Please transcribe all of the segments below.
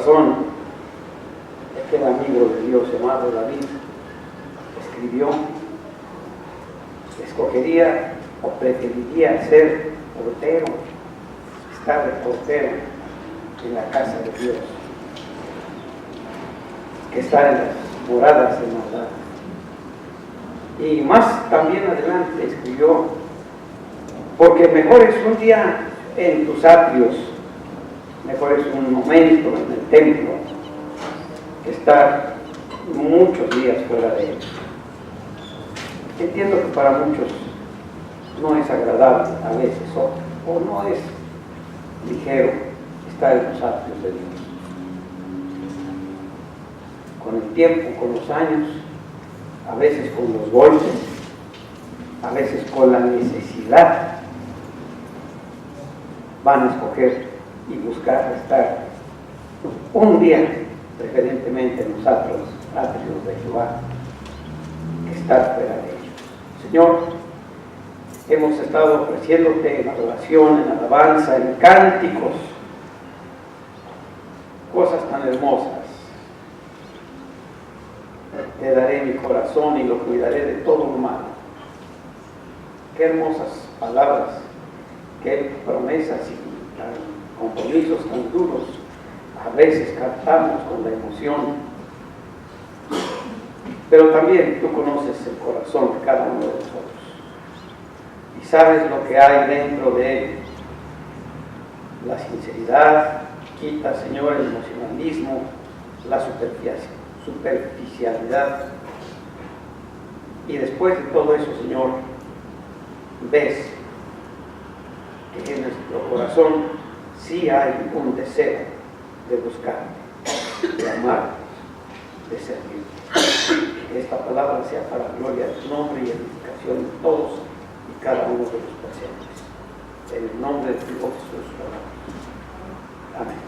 corazón aquel amigo de Dios llamado David escribió: escogería o preferiría ser portero, estar de portero en la casa de Dios, que estar en las moradas de maldad. Y más también adelante escribió: porque mejor es un día en tus atrios, mejor es un momento en el templo, que estar muchos días fuera de él. Entiendo que para muchos no es agradable a veces, o no es ligero estar en los atrios de Dios. Con el tiempo, con los años, a veces con los golpes, a veces con la necesidad, van a escoger y buscar estar un día, preferentemente en los atrios de Jehová, que estar fuera de ellos. Señor, hemos estado ofreciéndote en adoración, en alabanza, en cánticos, cosas tan hermosas. Te daré mi corazón y lo cuidaré de todo lo malo. Qué hermosas palabras, qué promesas y compromisos tan duros. A veces cantamos con la emoción, pero también tú conoces el corazón de cada uno de nosotros y sabes lo que hay dentro de él. La sinceridad, quita, Señor, el emocionalismo, la superficialidad, y después de todo eso, Señor, ves que en nuestro corazón sí hay un deseo de buscar, de amar, de servir. Que esta palabra sea para la gloria de tu nombre y edificación de todos y cada uno de los presentes. En el nombre de tu Hijo Jesús oramos. Amén.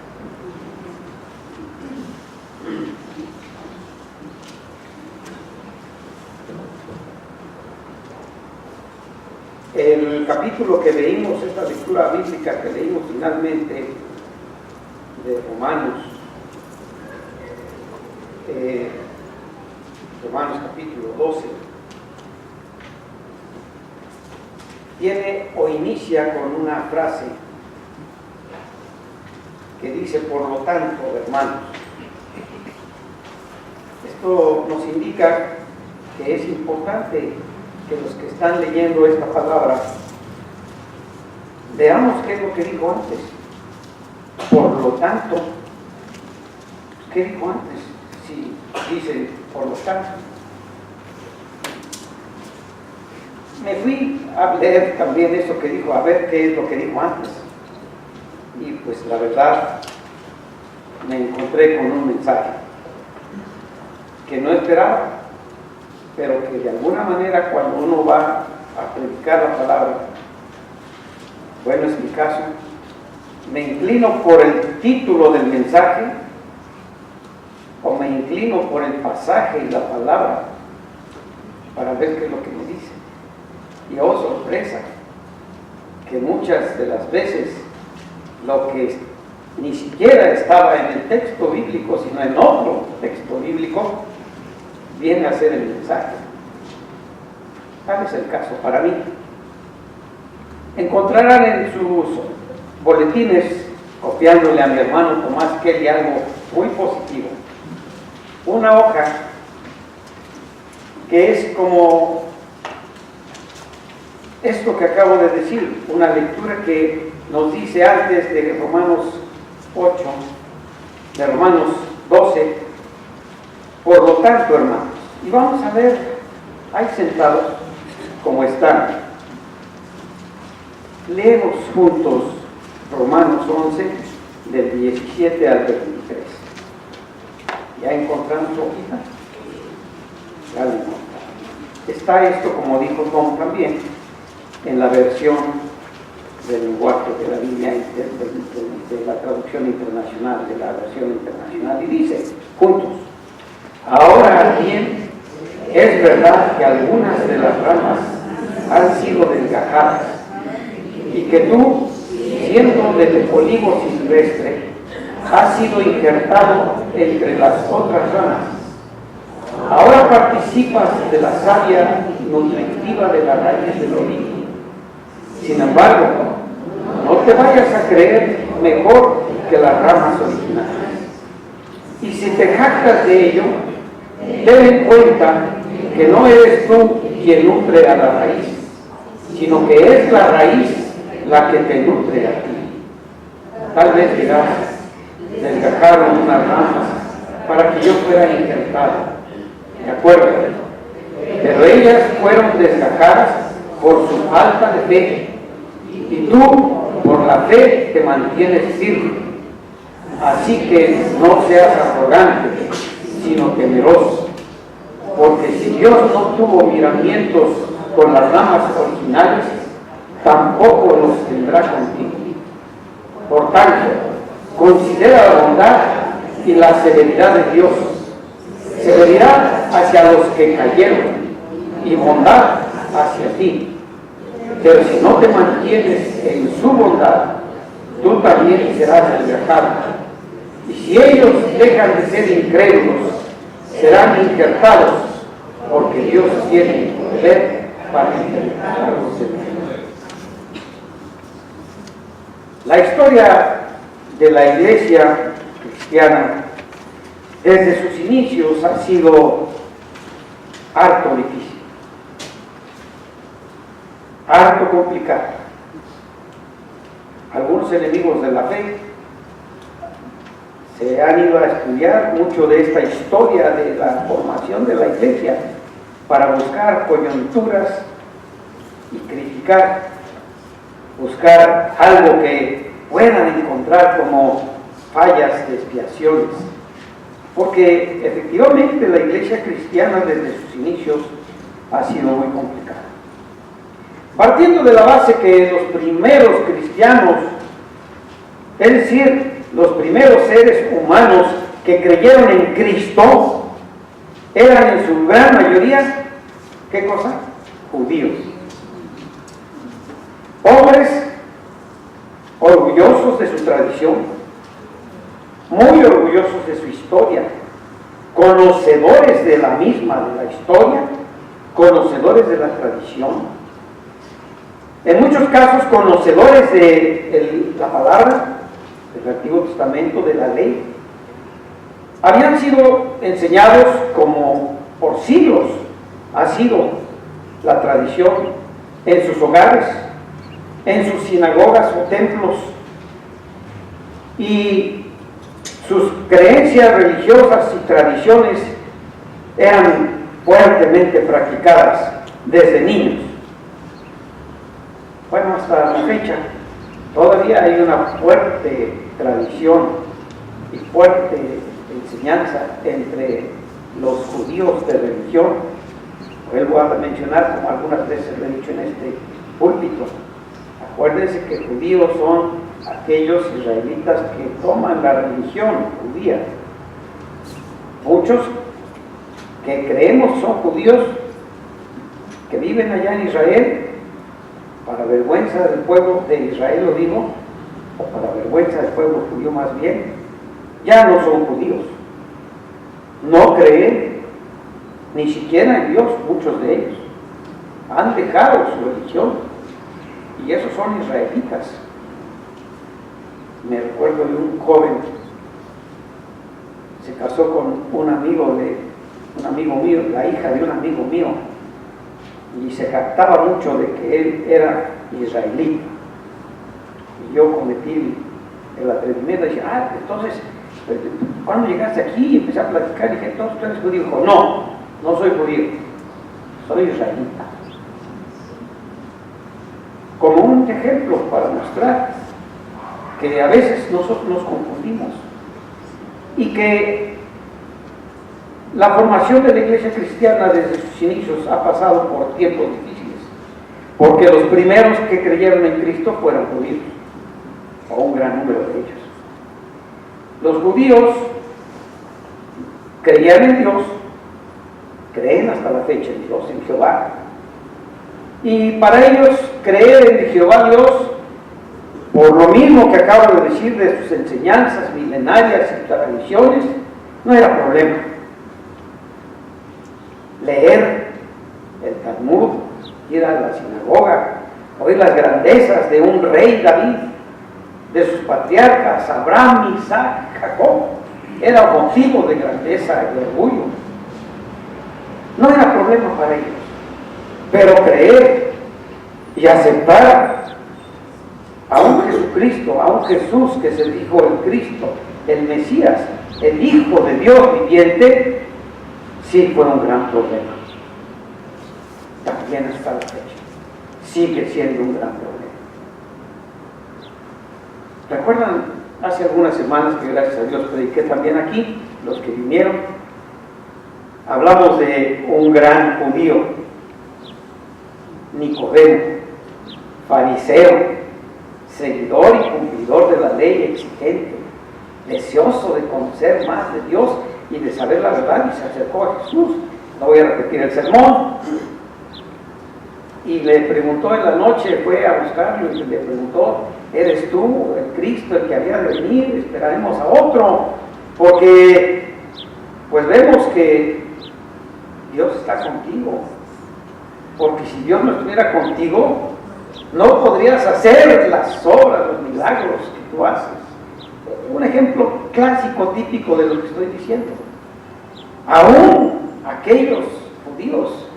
El capítulo que leímos, esta lectura bíblica que leímos finalmente de Romanos, Romanos capítulo 12, tiene o inicia con una frase que dice: por lo tanto, hermanos. Esto nos indica que es importante que los que están leyendo esta palabra veamos qué es lo que dijo antes. Por lo tanto, ¿qué dijo antes? Si dice por lo tanto. Me fui a leer también eso que dijo, a ver qué es lo que dijo antes. Y pues la verdad, me encontré con un mensaje que no esperaba, pero que de alguna manera cuando uno va a predicar la palabra, bueno, es mi caso, me inclino por el título del mensaje o me inclino por el pasaje y la palabra para ver qué es lo que me dice. Y oh sorpresa, que muchas de las veces lo que ni siquiera estaba en el texto bíblico, sino en otro texto bíblico, viene a ser el mensaje. Tal es el caso para mí. Encontrarán en sus boletines, copiándole a mi hermano Tomás Kelly algo muy positivo, una hoja que es como esto que acabo de decir, una lectura que nos dice antes de Romanos 8, de Romanos 12, por lo tanto, hermanos, y vamos a ver ahí sentados como están. Leemos juntos Romanos 11, del 17 al 23. ¿Ya encontraron su hojita? Ya lo encontraron. Está esto, como dijo Tom también, en la versión del lenguaje de la Biblia, de la traducción internacional, de la versión internacional, y dice, juntos: ahora bien, es verdad que algunas de las ramas han sido desgajadas, y que tú, siendo del olivo silvestre, has sido injertado entre las otras ramas. Ahora participas de la savia nutritiva de la raíz del origen. Sin embargo, no te vayas a creer mejor que las ramas originales. Y si te jactas de ello, ten en cuenta que no eres tú quien nutre a la raíz, sino que es la raíz la que te nutre a ti. Tal vez dirás, desgajaron unas ramas para que yo fuera injertado. ¿De acuerdo? Pero ellas fueron desgajadas por su falta de fe, y tú por la fe te mantienes firme. Así que no seas arrogante, sino temeroso, porque si Dios no tuvo miramientos con las ramas originales, tampoco los tendrá contigo. Por tanto, considera la bondad y la severidad de Dios. Severidad hacia los que cayeron y bondad hacia ti. Pero si no te mantienes en su bondad, tú también serás desgajado. Y si ellos dejan de ser incrédulos, serán injertados, porque Dios tiene poder para injertarlos en ellos. La historia de la iglesia cristiana desde sus inicios ha sido harto difícil, harto complicado. Algunos enemigos de la fe se han ido a estudiar mucho de esta historia de la formación de la iglesia para buscar coyunturas y criticar, buscar algo que puedan encontrar como fallas, desviaciones. Porque efectivamente la iglesia cristiana desde sus inicios ha sido muy complicada. Partiendo de la base que los primeros cristianos, es decir, los primeros seres humanos que creyeron en Cristo, eran en su gran mayoría, ¿qué cosa? Judíos. Hombres orgullosos de su tradición, muy orgullosos de su historia, conocedores de la misma, de la historia, conocedores de la tradición, en muchos casos conocedores de la palabra, del Antiguo Testamento, de la ley. Habían sido enseñados como por siglos ha sido la tradición en sus hogares, en sus sinagogas o templos, y sus creencias religiosas y tradiciones eran fuertemente practicadas desde niños. Bueno, hasta la fecha todavía hay una fuerte tradición y fuerte enseñanza entre los judíos de religión. Vuelvo a mencionar, como algunas veces lo he dicho en este púlpito, acuérdense que judíos son aquellos israelitas que toman la religión judía. Muchos que creemos son judíos que viven allá en Israel, para vergüenza del pueblo de Israel, lo digo, o para vergüenza del pueblo judío más bien, ya no son judíos, no creen ni siquiera en Dios. Muchos de ellos han dejado su religión, y esos son israelitas. Me recuerdo de un joven, se casó con un amigo mío, la hija de un amigo mío, y se jactaba mucho de que él era israelita. Y yo cometí el atrevimiento de decir, entonces, ¿cuándo llegaste aquí? Y empecé a platicar y dije, entonces tú eres judío. Dijo, no soy judío, soy israelita. Como un ejemplo para mostrar que a veces nosotros nos confundimos y que la formación de la iglesia cristiana desde sus inicios ha pasado por tiempos difíciles, porque los primeros que creyeron en Cristo fueron judíos, o un gran número de ellos. Los judíos creían en Dios, creen hasta la fecha en Dios, en Jehová, y para ellos creer en Jehová Dios Por lo mismo que acabo de decir de sus enseñanzas milenarias y tradiciones, no era problema. Leer el Talmud, ir a la sinagoga, oír las grandezas de un rey David, de sus patriarcas Abraham, Isaac, Jacob, era motivo de grandeza y orgullo. No era problema para ellos, pero creer y aceptar a un Jesucristo, a un Jesús que se dijo el Cristo, el Mesías, el Hijo de Dios viviente, sí fue un gran problema. También hasta la fecha sigue siendo un gran problema. ¿Recuerdan hace algunas semanas que gracias a Dios prediqué también aquí, los que vinieron? Hablamos de un gran judío, Nicodemo, fariseo, seguidor y cumplidor de la ley, exigente, deseoso de conocer más de Dios y de saber la verdad, y se acercó a Jesús. No voy a repetir el sermón. Y le preguntó en la noche, fue a buscarlo y le preguntó: ¿eres tú el Cristo, el que había de venir? Esperaremos a otro, porque pues vemos que Dios está contigo. Porque si Dios no estuviera contigo, no podrías hacer las obras, los milagros que tú haces. Un ejemplo clásico, típico de lo que estoy diciendo. Aún aquellos judíos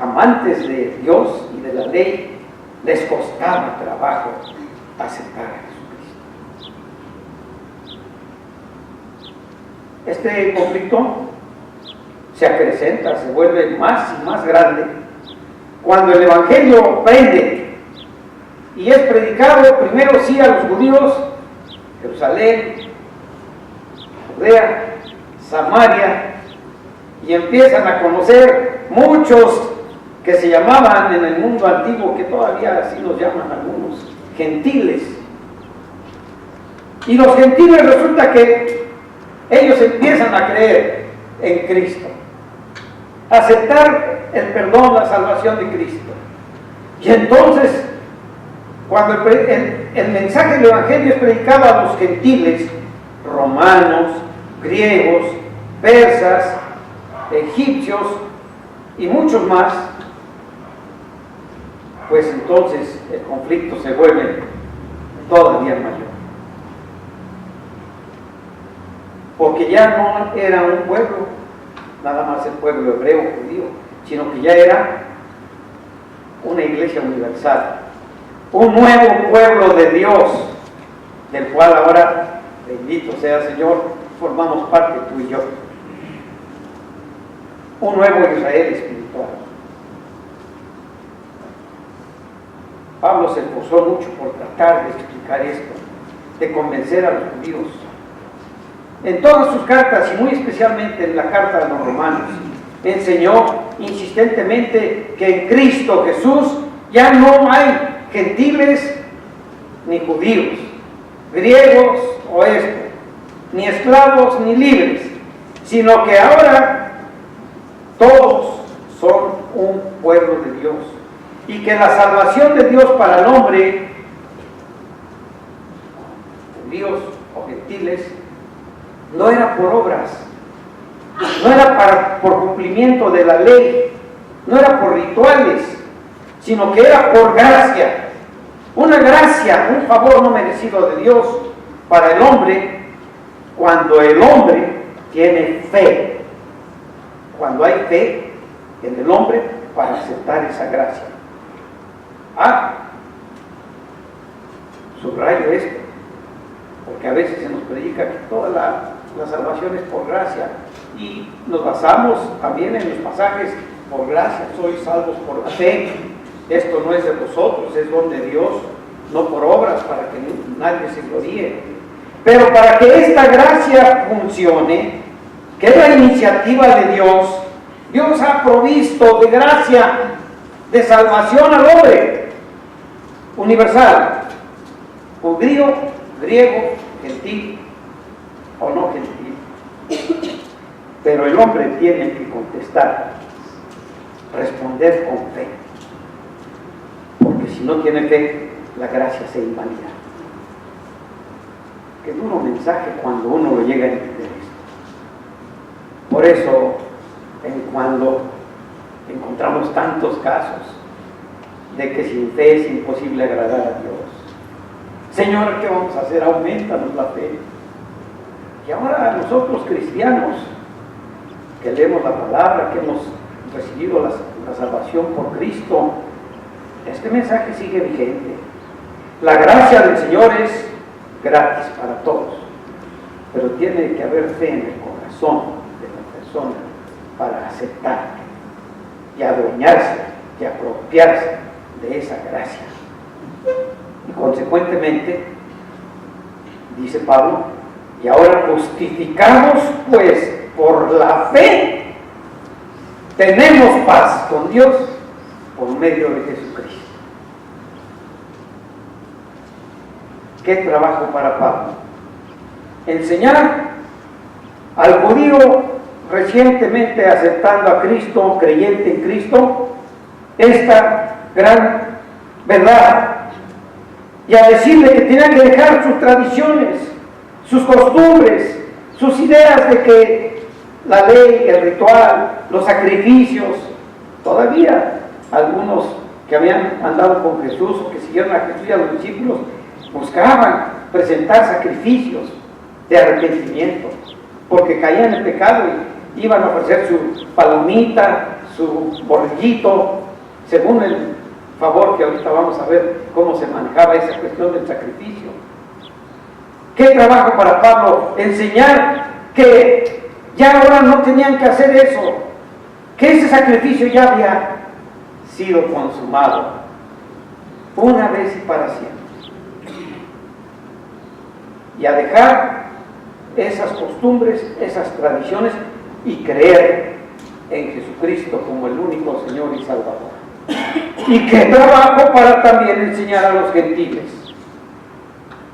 amantes de Dios y de la ley, les costaba trabajo aceptar a Jesucristo. Este conflicto se acrecenta, se vuelve más y más grande cuando el Evangelio prende y es predicado primero sí a los judíos, Jerusalén, Judea, Samaria, y empiezan a conocer muchos que se llamaban en el mundo antiguo, que todavía así los llaman algunos, gentiles. Y los gentiles resulta que ellos empiezan a creer en Cristo, a aceptar el perdón, la salvación de Cristo. Y entonces, cuando el mensaje del Evangelio es predicado a los gentiles, romanos, griegos, persas, egipcios y muchos más, pues entonces el conflicto se vuelve todavía mayor. Porque ya no era un pueblo, nada más el pueblo hebreo, judío, sino que ya era una iglesia universal, un nuevo pueblo de Dios, del cual ahora, bendito sea Señor, formamos parte tú y yo. Un nuevo Israel espiritual. Pablo se esforzó mucho por tratar de explicar esto, de convencer a los judíos. En todas sus cartas, y muy especialmente en la carta a los romanos, enseñó insistentemente que en Cristo Jesús ya no hay gentiles ni judíos, griegos o estos, ni esclavos ni libres, sino que ahora todos son un pueblo de Dios, y que la salvación de Dios para el hombre, judíos o gentiles, no era por obras, no era por cumplimiento de la ley, no era por rituales, sino que era por gracia, una gracia, un favor no merecido de Dios para el hombre, cuando el hombre tiene fe, cuando hay fe en el hombre para aceptar esa gracia. Subrayo esto, porque a veces se nos predica que toda la salvación es por gracia, y nos basamos también en los pasajes: por gracia sois salvos por la fe, esto no es de vosotros, es don de Dios, no por obras, para que nadie se gloríe. Pero para que esta gracia funcione, que es la iniciativa de Dios, Dios ha provisto de gracia, de salvación al hombre, universal, judío, griego, gentil o no gentil. Pero el hombre tiene que contestar, responder con fe, porque si no tiene fe, la gracia se invalida. Qué duro mensaje cuando uno lo llega a entender esto. Por eso, en cuando encontramos tantos casos de que sin fe es imposible agradar a Dios. Señor, ¿qué vamos a hacer? Aumentanos la fe. Y ahora nosotros cristianos, que leemos la palabra, que hemos recibido la salvación por Cristo, este mensaje sigue vigente. La gracia del Señor es gratis para todos, pero tiene que haber fe en el corazón de la persona para aceptar y adueñarse y apropiarse de esa gracia. Y consecuentemente, dice Pablo, y ahora justificados pues por la fe, tenemos paz con Dios por medio de Jesucristo. ¿Qué trabajo para Pablo? Enseñar al judío recientemente aceptando a Cristo, creyente en Cristo, esta gran verdad, y a decirle que tenía que dejar sus tradiciones, sus costumbres, sus ideas de que la ley, el ritual, los sacrificios, todavía algunos que habían andado con Jesús o que siguieron a Jesús y a los discípulos buscaban presentar sacrificios de arrepentimiento porque caían en pecado y iban a ofrecer su palomita, su borreguito, según el favor que ahorita vamos a ver cómo se manejaba esa cuestión del sacrificio. ¿Qué trabajo para Pablo? Enseñar que ya ahora no tenían que hacer eso, que ese sacrificio ya había sido consumado una vez y para siempre, y a dejar esas costumbres, esas tradiciones y creer en Jesucristo como el único Señor y Salvador. Y qué trabajo para también enseñar a los gentiles,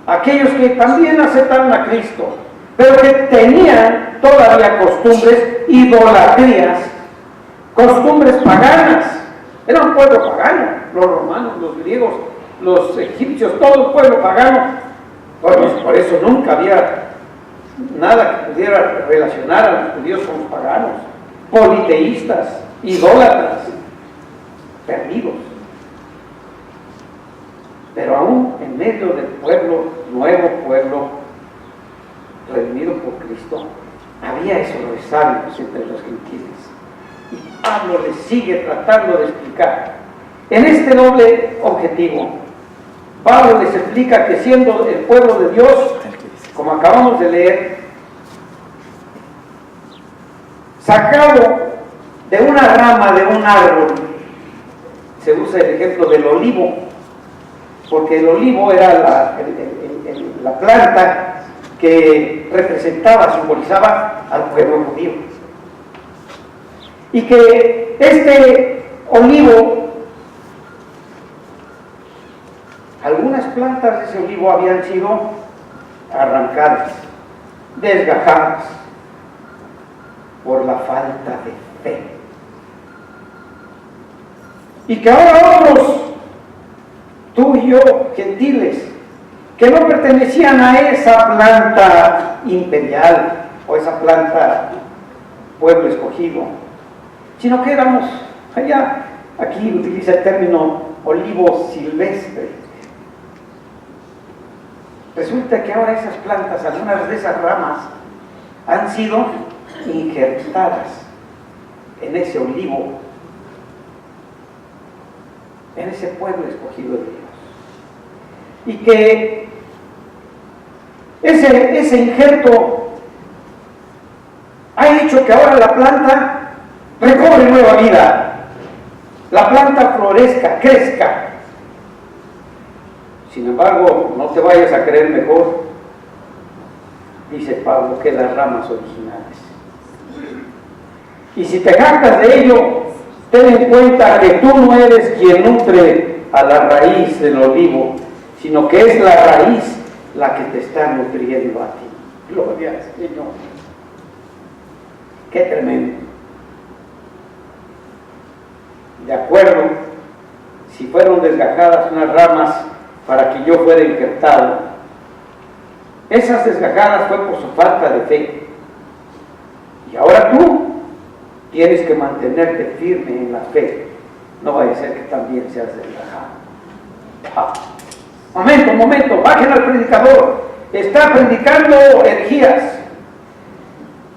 aquellos que también aceptaron a Cristo, pero que tenían todavía costumbres, idolatrías, costumbres paganas. Era un pueblo pagano, los romanos, los griegos, los egipcios, todo el pueblo pagano. Por eso nunca había nada que pudiera relacionar a los judíos con los paganos, politeístas, idólatras, perdidos. Pero aún en medio del pueblo, nuevo pueblo, redimido por Cristo, había esos resabios entre los gentiles. Y Pablo les sigue tratando de explicar. En este doble objetivo, Pablo les explica que siendo el pueblo de Dios, como acabamos de leer, sacado de una rama de un árbol, se usa el ejemplo del olivo, porque el olivo era la planta que representaba, simbolizaba al pueblo judío. Y que este olivo, algunas plantas de ese olivo habían sido arrancadas, desgajadas por la falta de fe. Y que ahora otros, tú y yo, gentiles, que no pertenecían a esa planta imperial o esa planta pueblo escogido, sino que éramos, allá, aquí utiliza el término olivo silvestre. Resulta que ahora esas plantas, algunas de esas ramas, han sido injertadas en ese olivo, en ese pueblo escogido de Dios. Y que ese injerto ha hecho que ahora la planta recobre nueva vida, la planta florezca, crezca. Sin embargo, no te vayas a creer mejor, dice Pablo, que las ramas originales. Y si te jactas de ello, ten en cuenta que tú no eres quien nutre a la raíz del olivo, sino que es la raíz la que te está nutriendo a ti. Gloria al Señor. Qué tremendo. De acuerdo, si fueron desgajadas unas ramas para que yo fuera injertado. Esas desgajadas fue por su falta de fe. Y ahora tú tienes que mantenerte firme en la fe. No vaya a ser que también seas desgajado. Momento, bajen al predicador. Está predicando herejías.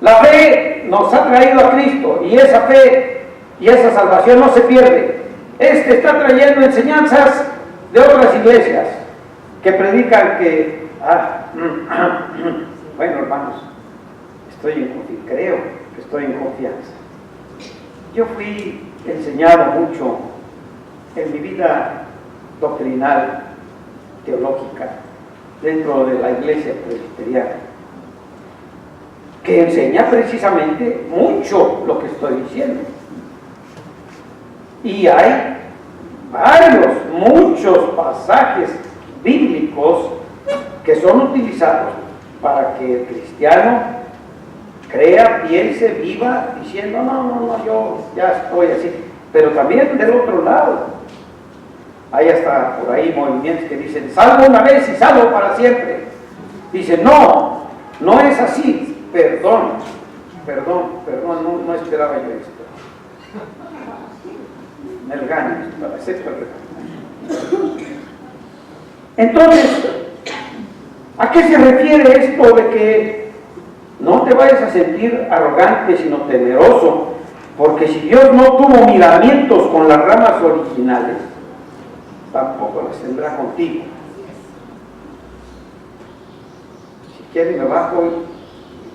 La fe nos ha traído a Cristo y esa fe y esa salvación no se pierde. Está trayendo enseñanzas de otras iglesias que predican que, bueno, hermanos, creo que estoy en confianza. Yo fui enseñado mucho en mi vida doctrinal, teológica, dentro de la iglesia presbiteriana, que enseña precisamente mucho lo que estoy diciendo. Y hay muchos pasajes bíblicos que son utilizados para que el cristiano crea, piense, viva, diciendo, no, yo ya estoy así. Pero también del otro lado, hay hasta por ahí movimientos que dicen, salvo una vez y salvo para siempre. Dicen, no es así. Perdón, no esperaba yo esto. Me regañan, para aceptar el regaño. Entonces, ¿a qué se refiere esto de que no te vayas a sentir arrogante, sino temeroso? Porque si Dios no tuvo miramientos con las ramas originales, tampoco las tendrá contigo. Si quieres me bajo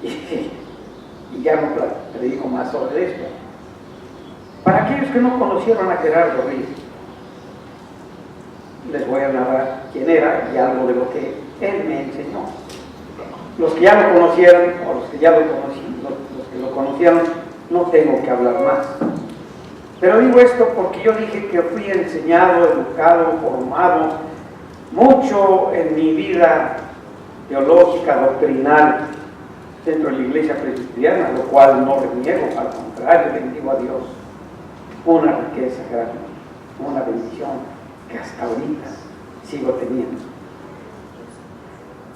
y ya no predico más sobre esto. Para aquellos que no conocieron a Gerardo Riz, les voy a narrar quién era y algo de lo que él me enseñó. Los que ya lo conocieron, o los que ya los que lo conocieron, no tengo que hablar más. Pero digo esto porque yo dije que fui enseñado, educado, formado mucho en mi vida teológica, doctrinal, dentro de la iglesia presbiteriana, lo cual no reniego, al contrario, bendigo a Dios. Una riqueza grande, una bendición que hasta ahorita sigo teniendo.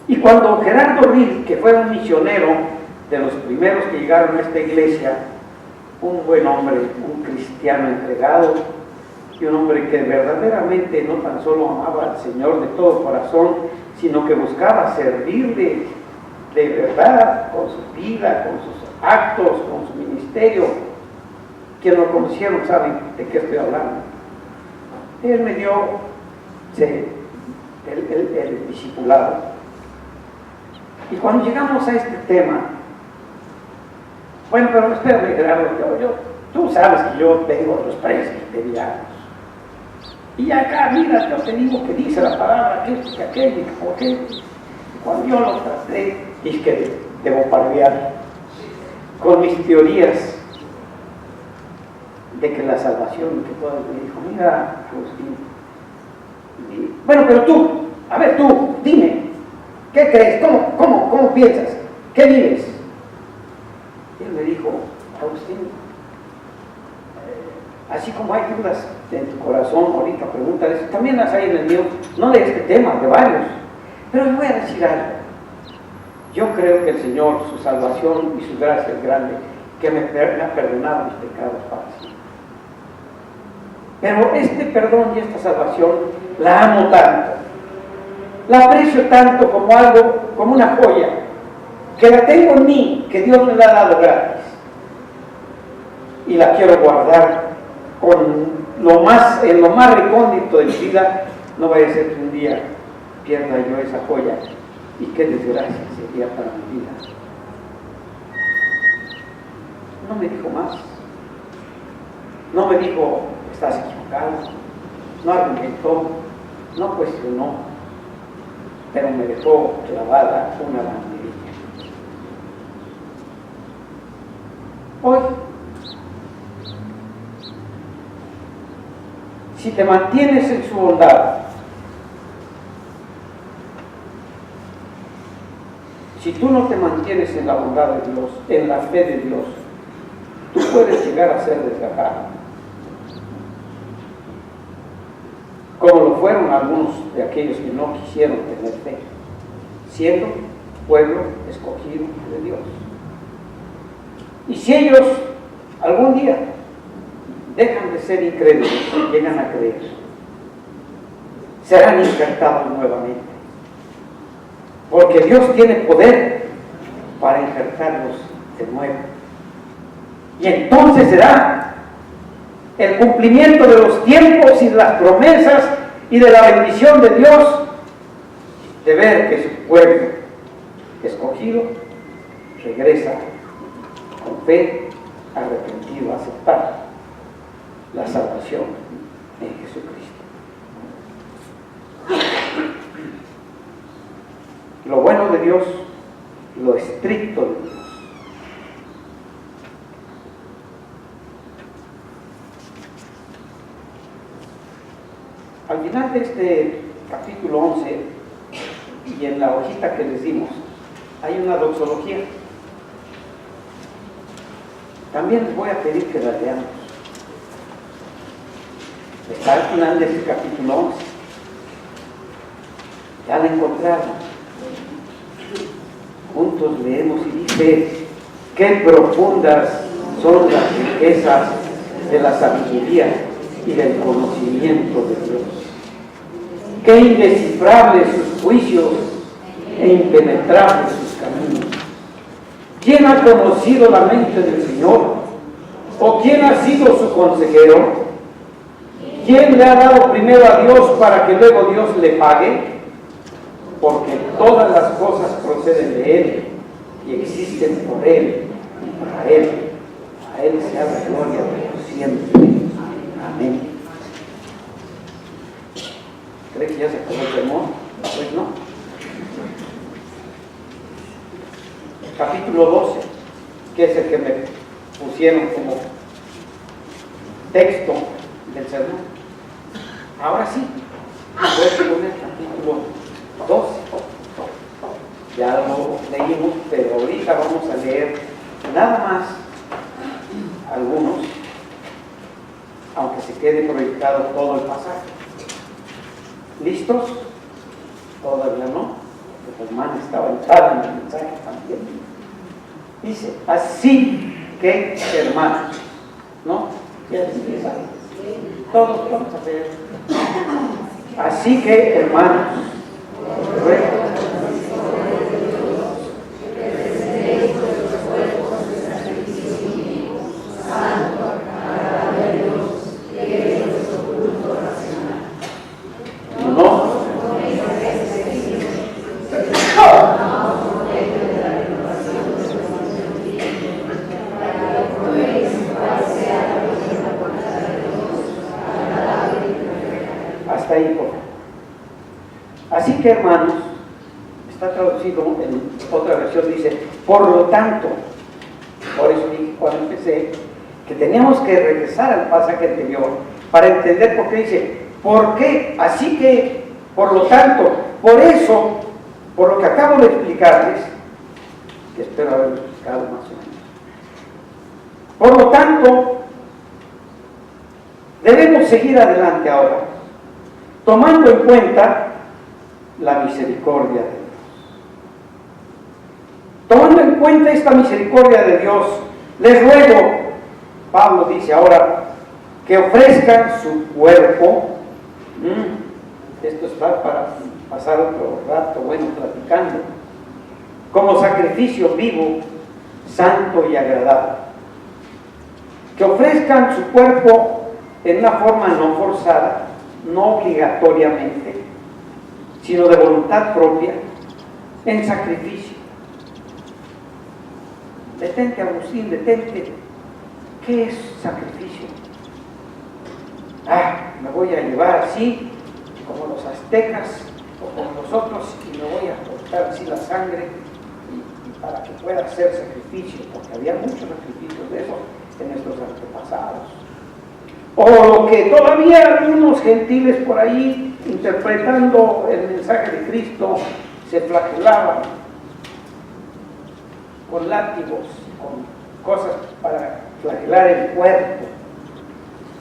Y cuando Gerardo Riz, que fue un misionero de los primeros que llegaron a esta iglesia, un buen hombre, un cristiano entregado, y un hombre que verdaderamente no tan solo amaba al Señor de todo corazón, sino que buscaba servirle de verdad, con su vida, con sus actos, con su ministerio. Quienes lo conocieron saben de qué estoy hablando. Él me dio el discipulado. Y cuando llegamos a este tema, bueno, pero espérame, Gerardo, tú sabes que yo tengo otros presbiterianos. Y acá, mira, yo te digo que dice la palabra, que aquello, que aquello. Cuando yo lo traté, dije que debo parvear con mis teorías de que la salvación, que todo, me dijo, mira, Agustín, bueno, pero tú, a ver tú, dime, ¿qué crees? ¿Cómo piensas? ¿Qué vives? Y él me dijo, Agustín, así como hay dudas en tu corazón, ahorita pregúntales, también las hay en el mío, no de este tema, de varios, pero les voy a decir algo. Yo creo que el Señor, su salvación y su gracia es grande, que me ha perdonado mis pecados para siempre. Pero este perdón y esta salvación la amo tanto, la aprecio tanto como algo, como una joya, que la tengo en mí, que Dios me la ha dado gratis. Y la quiero guardar en lo más recóndito de mi vida. No vaya a ser que un día pierda yo esa joya, y qué desgracia sería para mi vida. No me dijo más. No me dijo, estás equivocado. No argumentó, no cuestionó, pero me dejó clavada una banderilla. Hoy, si te mantienes en su bondad, si tú no te mantienes en la bondad de Dios, en la fe de Dios, tú puedes llegar a ser desgajado. Como lo fue fueron algunos de aquellos que no quisieron tener fe, siendo pueblo escogido de Dios. Y si ellos algún día dejan de ser incrédulos, llegan a creer, serán injertados nuevamente, porque Dios tiene poder para injertarlos de nuevo. Y entonces será el cumplimiento de los tiempos y de las promesas y de la bendición de Dios, de ver que su pueblo escogido regresa con fe, arrepentido, a aceptar la salvación en Jesucristo. Lo bueno de Dios, lo estricto de Dios. Al final de este capítulo 11 y en la hojita que les dimos, hay una doxología. También les voy a pedir que la leamos. Está al final de este capítulo 11. Ya la encontraron. Juntos leemos y dice: qué profundas son las riquezas de la sabiduría y del conocimiento de Dios. Qué indescifrables sus juicios e impenetrables sus caminos. ¿Quién ha conocido la mente del Señor? ¿O quién ha sido su consejero? ¿Quién le ha dado primero a Dios para que luego Dios le pague? Porque todas las cosas proceden de Él y existen por Él y para Él. A Él sea la gloria por siempre. Amén. ¿Cree que ya se acabó el sermón? Pues no. Capítulo 12, que es el que me pusieron como texto del sermón. Ahora sí, voy a poner capítulo 12. Ya lo leímos, pero ahorita vamos a leer nada más algunos, aunque se quede proyectado todo el pasaje. ¿Listos? Todavía no, porque la hermana estaba entrada en el mensaje también. Dice: así que, hermanos, ¿no? ¿Ya les empieza? Todos vamos a ver. Así que, hermanos, así que, hermanos, está traducido en otra versión, dice: por lo tanto. Por eso dije cuando empecé que teníamos que regresar al pasaje anterior para entender por qué dice: ¿por qué? Así que, por lo tanto, por eso, por lo que acabo de explicarles, que espero haberlo explicado más o menos. Por lo tanto, debemos seguir adelante ahora, tomando en cuenta la misericordia de Dios. Tomando en cuenta esta misericordia de Dios, les ruego, Pablo dice ahora, que ofrezcan su cuerpo. Esto está para pasar otro rato bueno platicando. Como sacrificio vivo, santo y agradable. Que ofrezcan su cuerpo en una forma no forzada, no obligatoriamente, sino de voluntad propia, en sacrificio. Detente, Agustín, detente. ¿Qué es sacrificio? Me voy a llevar así, como los aztecas o como los otros, y me voy a cortar así la sangre y para que pueda hacer sacrificio, porque había muchos sacrificios de eso en nuestros antepasados. O lo que todavía algunos gentiles por ahí, interpretando el mensaje de Cristo, se flagelaban con látigos, con cosas para flagelar el cuerpo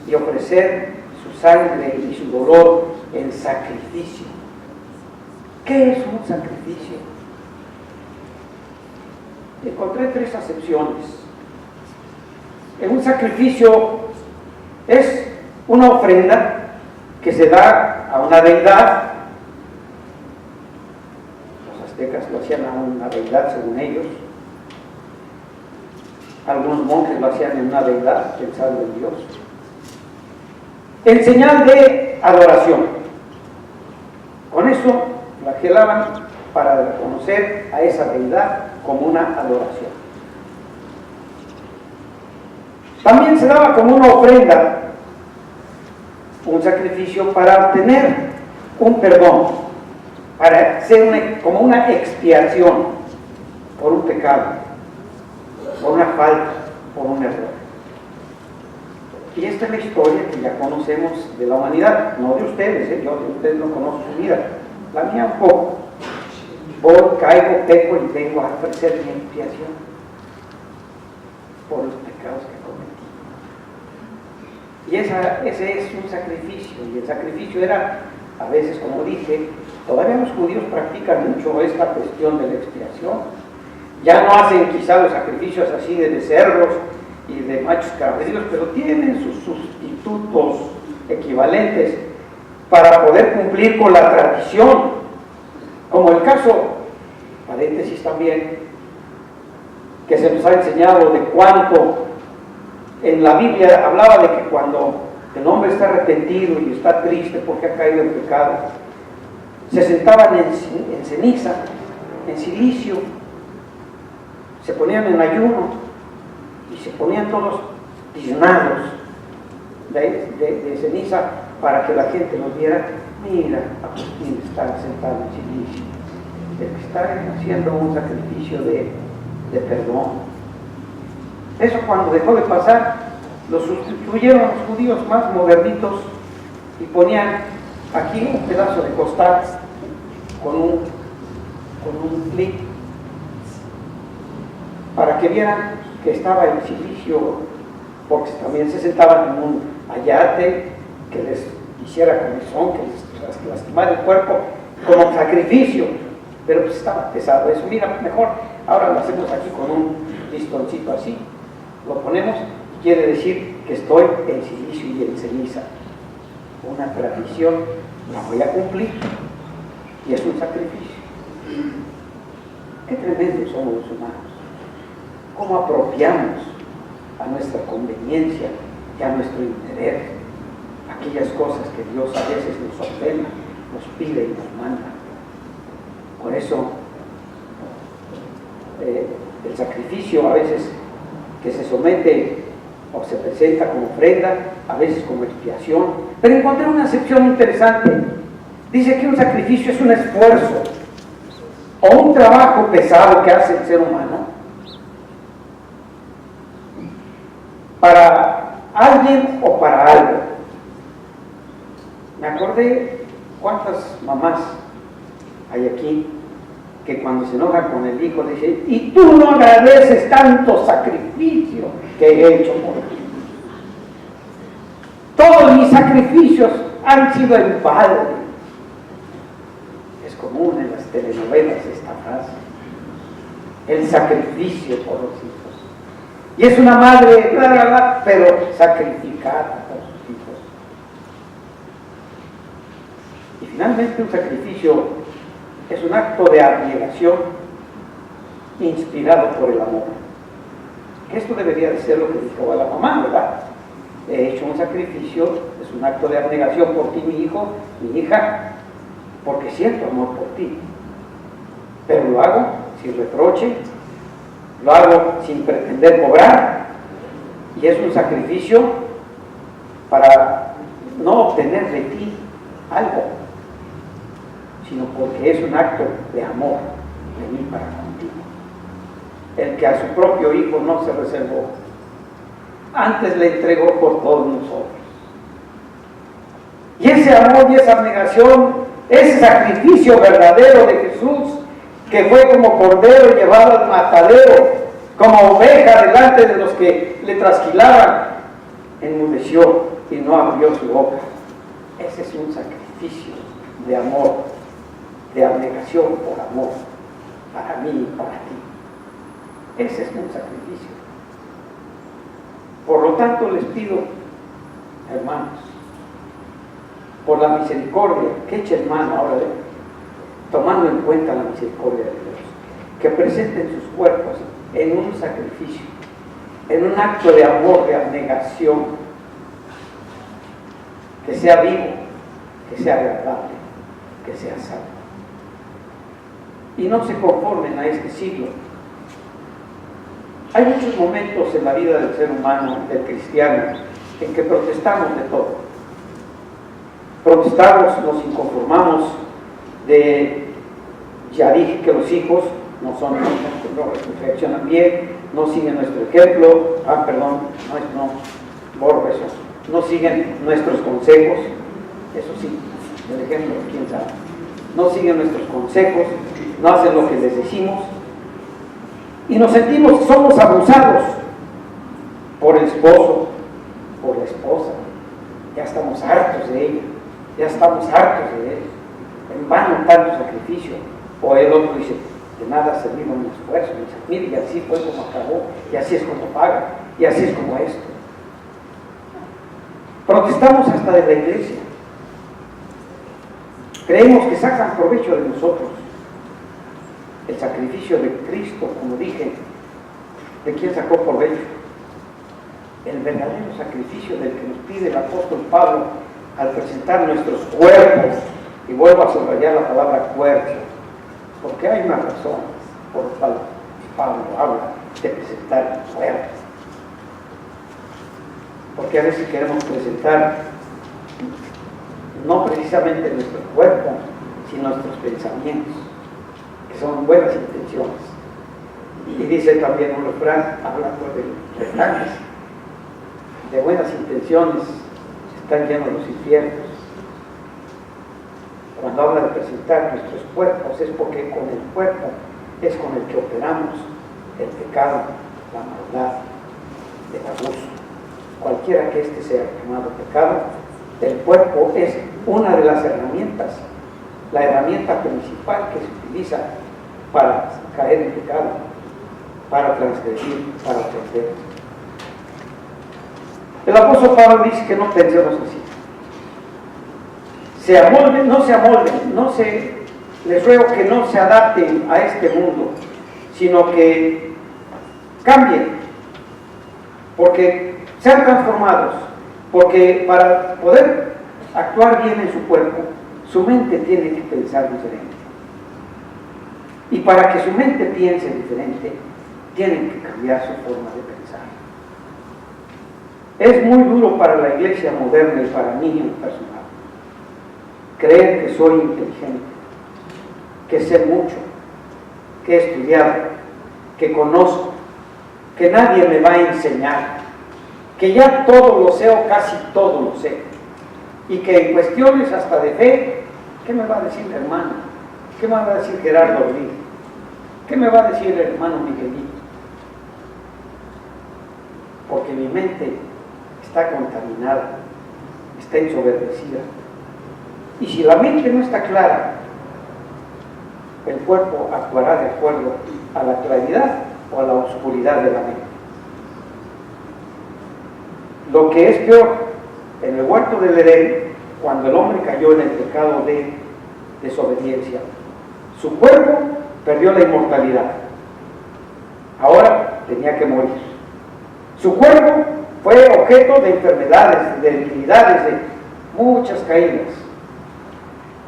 y ofrecer su sangre y su dolor el sacrificio. ¿Qué es un sacrificio? Encontré 3 acepciones. Un sacrificio es una ofrenda que se da a una deidad. Los aztecas lo hacían a una deidad según ellos. Algunos monjes lo hacían en una deidad, pensando en Dios. En señal de adoración. Con eso flagelaban para reconocer a esa deidad como una adoración. También se daba como una ofrenda, un sacrificio para obtener un perdón, para ser como una expiación por un pecado, por una falta, por un error. Y esta es la historia que ya conocemos de la humanidad, no de ustedes, yo de ustedes no conozco su vida, la mía un poco. Voy, caigo, peco y vengo a ofrecer mi expiación por los pecados que cometí. Y ese es un sacrificio, y el sacrificio era, a veces, como dije, todavía los judíos practican mucho esta cuestión de la expiación. Ya no hacen quizá los sacrificios así de becerros y de machos cabríos, pero tienen sus sustitutos equivalentes para poder cumplir con la tradición, como el caso, paréntesis también, que se nos ha enseñado de cuánto en la Biblia hablaba de que cuando el hombre está arrepentido y está triste porque ha caído en pecado, se sentaban en ceniza, en silicio, se ponían en ayuno y se ponían todos tiznados de ceniza para que la gente los viera. Mira, Agustín está sentado en silicio, está haciendo un sacrificio de perdón. Eso, cuando dejó de pasar, lo sustituyeron los judíos más modernitos y ponían aquí un pedazo de costal con un clic para que vieran que estaba en silicio, porque también se sentaban en un ayate que les hiciera comezón, que les lastimara el cuerpo como sacrificio, pero pues estaba pesado eso. Mira, mejor ahora lo hacemos aquí con un listoncito así, lo ponemos, quiere decir que estoy en silicio y en ceniza. Una tradición, la voy a cumplir, y es un sacrificio. Qué tremendos somos los humanos, cómo apropiamos a nuestra conveniencia y a nuestro interés aquellas cosas que Dios a veces nos ordena, nos pide y nos manda. Por eso el sacrificio a veces que se somete o se presenta como ofrenda, a veces como expiación, pero encontré una excepción interesante. Dice que un sacrificio es un esfuerzo o un trabajo pesado que hace el ser humano para alguien o para algo. Me acordé cuántas mamás hay aquí que cuando se enojan con el hijo le dicen: y tú no agradeces tanto sacrificio que he hecho por ti. Todos mis sacrificios han sido en balde. Es común en las telenovelas esta frase: el sacrificio por los hijos. Y es una madre, bla, bla, bla, pero sacrificada por sus hijos. Y finalmente un sacrificio es un acto de abnegación inspirado por el amor. Esto debería de ser lo que dijo a la mamá, ¿verdad? He hecho un sacrificio, es un acto de abnegación por ti, mi hijo, mi hija, porque siento amor por ti. Pero lo hago sin reproche, lo hago sin pretender cobrar, y es un sacrificio para no obtener de ti algo, sino porque es un acto de amor de mí para contigo. El que a su propio hijo no se reservó, antes le entregó por todos nosotros. Y ese amor y esa abnegación, ese sacrificio verdadero de Jesús, que fue como cordero llevado al matadero, como oveja delante de los que le trasquilaban, enmudeció y no abrió su boca. Ese es un sacrificio. sacrificio de amor, de abnegación por amor, para mí y para ti. Ese es un sacrificio. Por lo tanto, les pido, hermanos, por la misericordia, que echen mano ahora tomando en cuenta la misericordia de Dios, que presenten sus cuerpos en un sacrificio, en un acto de amor, de abnegación, que sea vivo, que sea agradable, que sea salvo. Y no se conformen a este siglo. Hay muchos momentos en la vida del ser humano, del cristiano, en que protestamos de todo. Protestamos, nos inconformamos ya dije que los hijos no reaccionan bien, no siguen nuestro ejemplo, borro eso, no siguen nuestros consejos, eso sí, el ejemplo, quién sabe, no siguen nuestros consejos, no hacen lo que les decimos, y nos sentimos que somos abusados por el esposo, por la esposa, ya estamos hartos de ella, ya estamos hartos de él, en vano tanto sacrificio. O el otro dice, de nada ha servido mi esfuerzo, y dice, mire, y así fue como acabó, y así es como paga, y así es como esto. Protestamos hasta de la iglesia. Creemos que sacan provecho de nosotros. El sacrificio de Cristo, como dije, ¿de quién sacó provecho? El verdadero sacrificio del que nos pide el apóstol Pablo al presentar nuestros cuerpos, y vuelvo a subrayar la palabra cuerpo, porque hay una razón por la cual Pablo habla de presentar el cuerpo. Porque a veces queremos presentar no precisamente nuestro cuerpo, sino nuestros pensamientos, que son buenas intenciones. Y dice también un refrán, hablando de refranes, de buenas intenciones están llenos los infiernos. Cuando habla de presentar nuestros cuerpos es porque con el cuerpo es con el que operamos el pecado, la maldad, el abuso. Cualquiera que este sea llamado pecado, el cuerpo es una de las herramientas, la herramienta principal que se utiliza para caer en pecado, para transgredir, para ofender. El apóstol Pablo dice que no pensemos así. Se amolden, les ruego que no se adapten a este mundo, sino que cambien, porque sean transformados, porque para poder actuar bien en su cuerpo, su mente tiene que pensar diferente. Y para que su mente piense diferente, tienen que cambiar su forma de pensar. Es muy duro para la iglesia moderna y para mí en lo personal creer que soy inteligente, que sé mucho, que he estudiado, que conozco, que nadie me va a enseñar, que ya todo lo sé o casi todo lo sé, y que en cuestiones hasta de fe, ¿qué me va a decir el hermano? ¿Qué me va a decir Gerardo Rodríguez? ¿Qué me va a decir el hermano Miguelito? Porque mi mente está contaminada, está ensoberbecida. Y si la mente no está clara, el cuerpo actuará de acuerdo a la claridad o a la oscuridad de la mente. Lo que es peor, en el huerto del Edén, cuando el hombre cayó en el pecado de desobediencia, su cuerpo perdió la inmortalidad. Ahora tenía que morir. Su cuerpo fue objeto de enfermedades, de debilidades, de muchas caídas.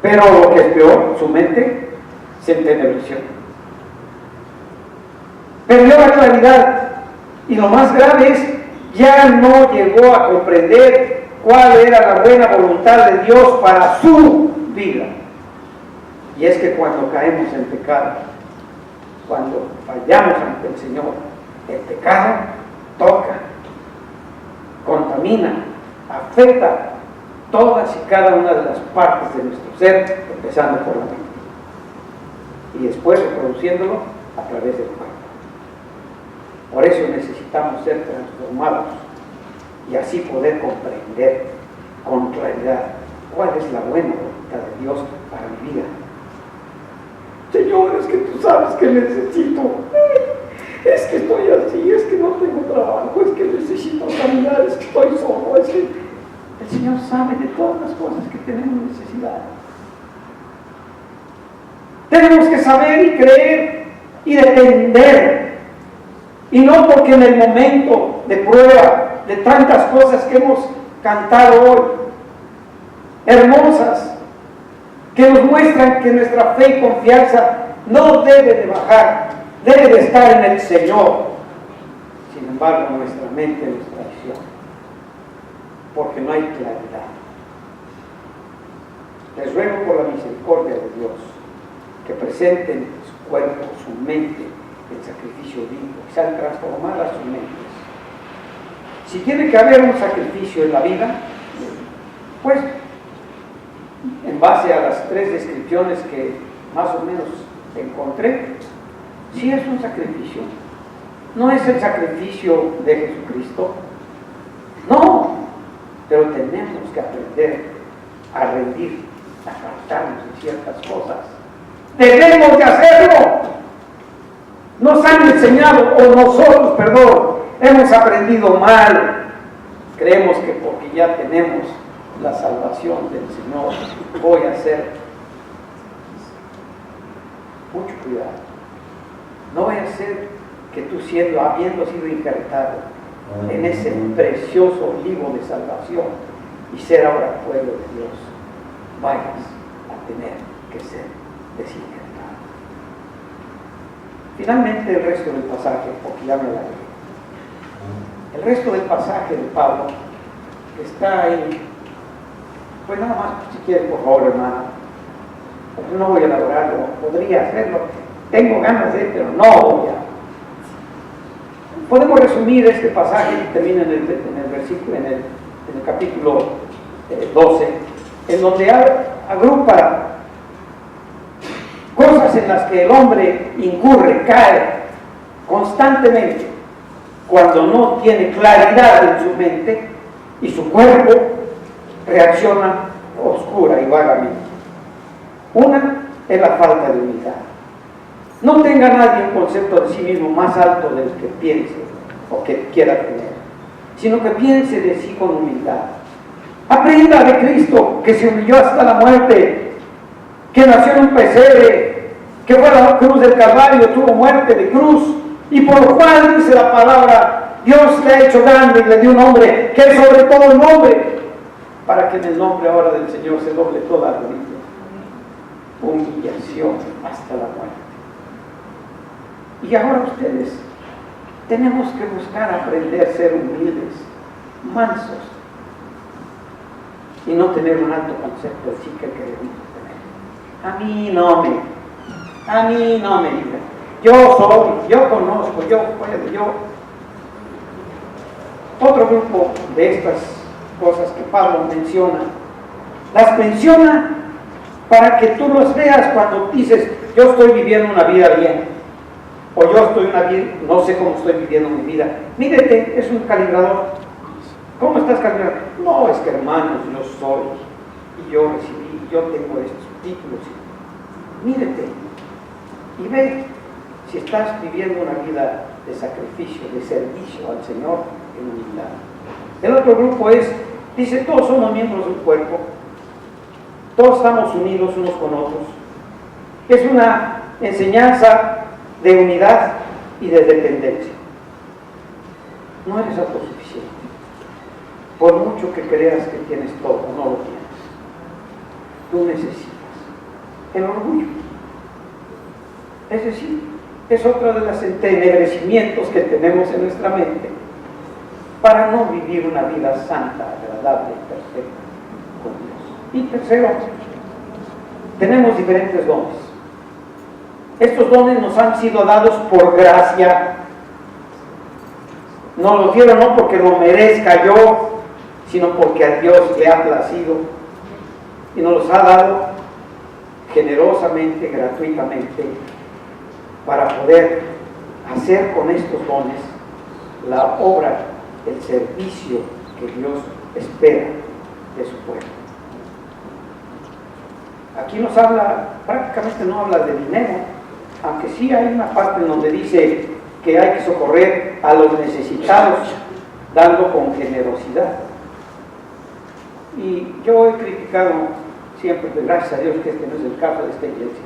Pero lo que es peor, su mente se entenebreció. Perdió la claridad. Y lo más grave es, ya no llegó a comprender cuál era la buena voluntad de Dios para su vida. Y es que cuando caemos en pecado, cuando fallamos ante el Señor, el pecado toca, contamina, afecta todas y cada una de las partes de nuestro ser, empezando por la mente, y después reproduciéndolo a través del cuerpo. Por eso necesitamos ser transformados y así poder comprender con claridad cuál es la buena voluntad voluntad de Dios para mi vida. Señor, es que tú sabes que necesito, es que estoy así, es que no tengo trabajo, es que necesito sanidad, es que estoy solo, es que el Señor sabe de todas las cosas que tenemos necesidad. Tenemos que saber y creer y depender, y no porque en el momento de prueba de tantas cosas que hemos cantado hoy, hermosas, que nos muestran que nuestra fe y confianza no debe de bajar, debe de estar en el Señor. Sin embargo, nuestra mente nos traiciona, porque no hay claridad. Les ruego por la misericordia de Dios que presenten su cuerpo, su mente, en sacrificio vivo, que sean transformadas sus mentes. Si tiene que haber un sacrificio en la vida, pues en base a las 3 descripciones que más o menos encontré, sí es un sacrificio. No es el sacrificio de Jesucristo, no, pero tenemos que aprender a rendir, a apartarnos de ciertas cosas. Debemos de hacerlo. Nos han enseñado, o nosotros, hemos aprendido mal. Creemos que porque ya tenemos la salvación del Señor, voy a hacer mucho cuidado. No vaya a ser que tú, habiendo sido injertado en ese precioso libro de salvación y ser ahora pueblo de Dios, vayas a tener que ser desinjertado. Finalmente, el resto del pasaje, porque ya me la leí. El resto del pasaje de Pablo, que está ahí, pues nada más, si quieren, por favor, hermano, porque no voy a elaborarlo, podría hacerlo, tengo ganas de, pero no voy a. Podemos resumir este pasaje que termina en el versículo, en el capítulo 12, en donde agrupa cosas en las que el hombre incurre, cae constantemente cuando no tiene claridad en su mente y su cuerpo reacciona oscura y vagamente. Una es la falta de humildad. No tenga nadie un concepto de sí mismo más alto del que piense o que quiera tener, sino que piense de sí con humildad. Aprenda de Cristo, que se humilló hasta la muerte, que nació en un pesebre, que fue a la cruz del Calvario, tuvo muerte de cruz, y por lo cual dice la palabra, Dios le ha hecho grande y le dio un nombre que es sobre todo el nombre, para que en el nombre ahora del Señor se doble toda rodilla. Humillación hasta la muerte. Y ahora ustedes, tenemos que buscar aprender a ser humildes, mansos, y no tener un alto concepto de sí que queremos tener. A mí no me digan. Yo soy, yo conozco, yo puedo, yo. Otro grupo de estas cosas que Pablo menciona, las menciona para que tú los veas cuando dices, yo estoy viviendo una vida bien, o yo estoy no sé cómo estoy viviendo mi vida. Mírete, es un calibrador. ¿Cómo estás calibrando? No, es que hermanos, yo soy, y yo recibí, yo tengo estos títulos. Mírete y ve si estás viviendo una vida de sacrificio, de servicio al Señor en humildad. El otro grupo dice, todos somos miembros de un cuerpo, todos estamos unidos unos con otros. Es una enseñanza de unidad y de dependencia. No eres autosuficiente. Por mucho que creas que tienes todo, no lo tienes. Tú necesitas el orgullo. Es decir, es otro de los entenebrecimientos que tenemos en nuestra mente para no vivir una vida santa, agradable y perfecta con Dios. Y tercero, tenemos diferentes dones. Estos dones nos han sido dados por gracia. Nos los dieron no porque lo merezca yo, sino porque a Dios le ha placido y nos los ha dado generosamente, gratuitamente, para poder hacer con estos dones la obra, el servicio que Dios espera de su pueblo. aquí nos habla, prácticamente no habla de dinero, aunque sí hay una parte en donde dice que hay que socorrer a los necesitados, dando con generosidad. Y yo he criticado siempre, pues, gracias a Dios que este no es el caso de esta iglesia.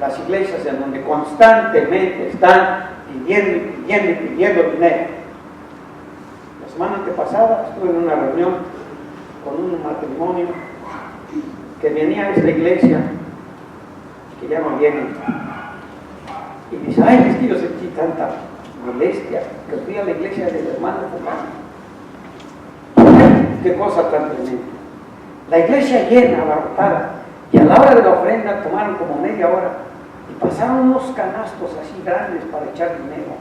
Las iglesias en donde constantemente están pidiendo dinero. La semana antepasada estuve en una reunión con un matrimonio que venía a esta iglesia, que ya no vienen, y dice: ay, es que yo sentí tanta molestia que fui a la iglesia del hermano fulano. Qué cosa tan tremenda. La iglesia llena, abarrotada, y a la hora de la ofrenda tomaron como media hora y pasaron unos canastos así grandes para echar dinero.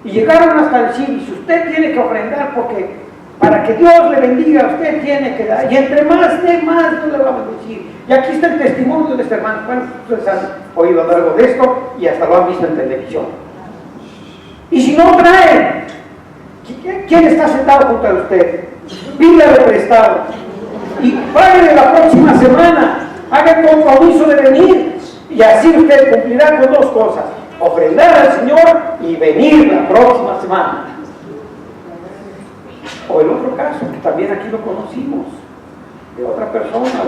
Y llegaron hasta decir: y si usted tiene que ofrendar, porque para que Dios le bendiga, usted tiene que dar, y entre más de más Dios le va a bendecir. Y aquí está el testimonio de este hermano. Bueno, ustedes han oído algo de esto y hasta lo han visto en televisión. Y si no traen, ¿quién está sentado junto a usted? Pídale prestado y páguele la próxima semana, haga el compromiso de venir, y así usted cumplirá con dos cosas: ofrendar al Señor y venir la próxima semana. O el otro caso, que también aquí lo conocimos, de otra persona,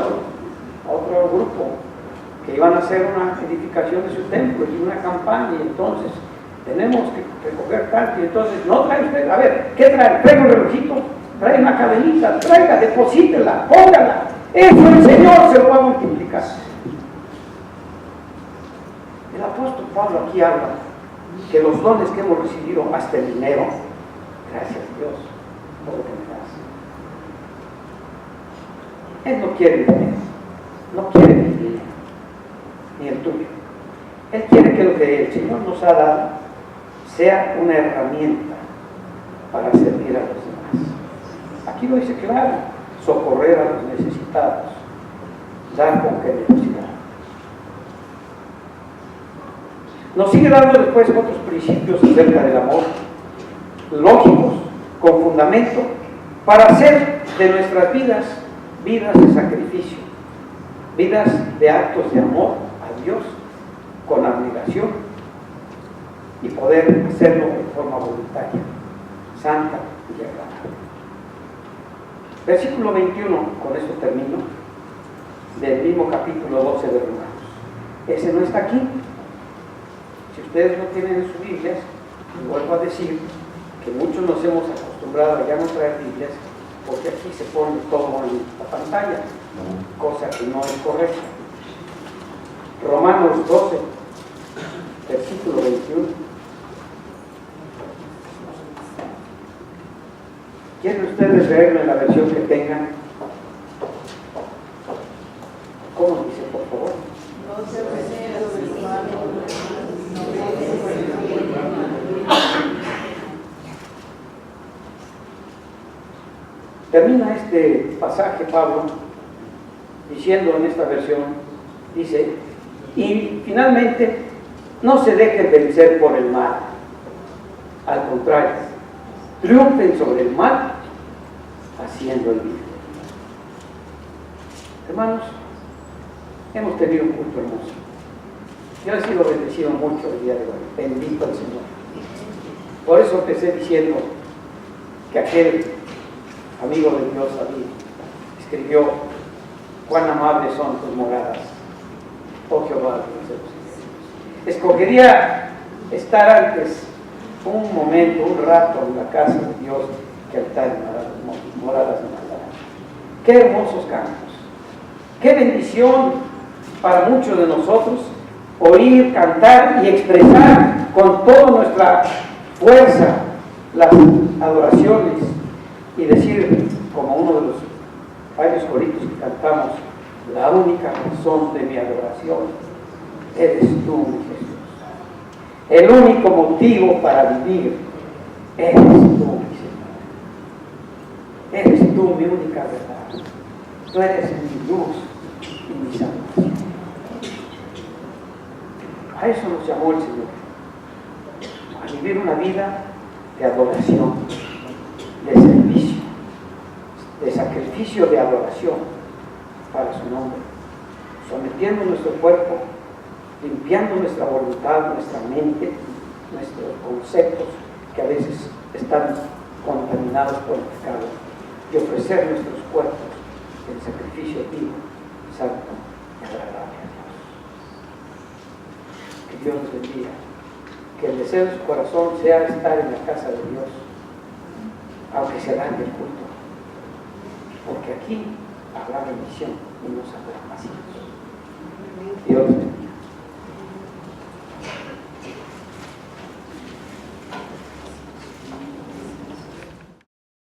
otro grupo, que iban a hacer una edificación de su templo y una campaña, y entonces tenemos que recoger tanto, y entonces no trae usted, a ver, ¿qué trae? Traiga un relojito, trae una cadenita, traiga, deposítela, póngala, eso el Señor se lo va a multiplicar. El apóstol Pablo aquí habla que los dones que hemos recibido, hasta el dinero, gracias a Dios por lo que me das. Él no quiere dinero, no quiere mi dinero, ni el tuyo. Él quiere que lo que el Señor nos ha dado sea una herramienta para servir a los demás. Aquí lo dice claro: socorrer a los necesitados, dar con generosidad. Nos sigue dando después otros principios acerca del amor, lógicos, con fundamento, para hacer de nuestras vidas de sacrificio, vidas de actos de amor a Dios con abnegación, y poder hacerlo de forma voluntaria, santa y agradable. Versículo 21, con esto termino, del mismo capítulo 12 de Romanos. Ese no está aquí. Si ustedes no tienen en sus Biblias, les vuelvo a decir que muchos nos hemos acostumbrado a ya no traer Biblias, porque aquí se pone todo en la pantalla, cosa que no es correcta. Romanos 12, versículo 21. ¿Quieren ustedes leerlo en la versión que tengan? ¿Cómo dice, por favor? Termina este pasaje Pablo diciendo en esta versión, dice: y finalmente no se dejen vencer por el mal, al contrario, triunfen sobre el mal haciendo el bien. Hermanos, hemos tenido un culto hermoso. Yo he sido bendecido mucho el día de hoy, bendito el Señor. Por eso empecé diciendo que aquel amigo de Dios, David, escribió: cuán amables son tus moradas, oh Jehová de los cielos. Escogería estar antes un momento, un rato en la casa de Dios que estar en moradas de maldad. Qué hermosos cantos, qué bendición para muchos de nosotros oír, cantar y expresar con toda nuestra fuerza las adoraciones y decir, como uno de los varios coritos que cantamos: la única razón de mi adoración eres tú, mi Jesús. El único motivo para vivir eres tú, mi Señor. Eres tú mi única verdad. Tú eres mi luz y mi salvación. A eso nos llamó el Señor, a vivir una vida de adoración, de servicio, de sacrificio, de adoración para su nombre. sometiendo nuestro cuerpo, limpiando nuestra voluntad, nuestra mente, nuestros conceptos que a veces están contaminados por el pecado, y ofrecer nuestros cuerpos en sacrificio vivo, santo y agradable a Dios. Que Dios nos bendiga. Que el deseo de su corazón sea estar en la casa de Dios, aunque se dañe el culto, porque aquí habrá bendición y no habrá vacíos. Dios bendiga.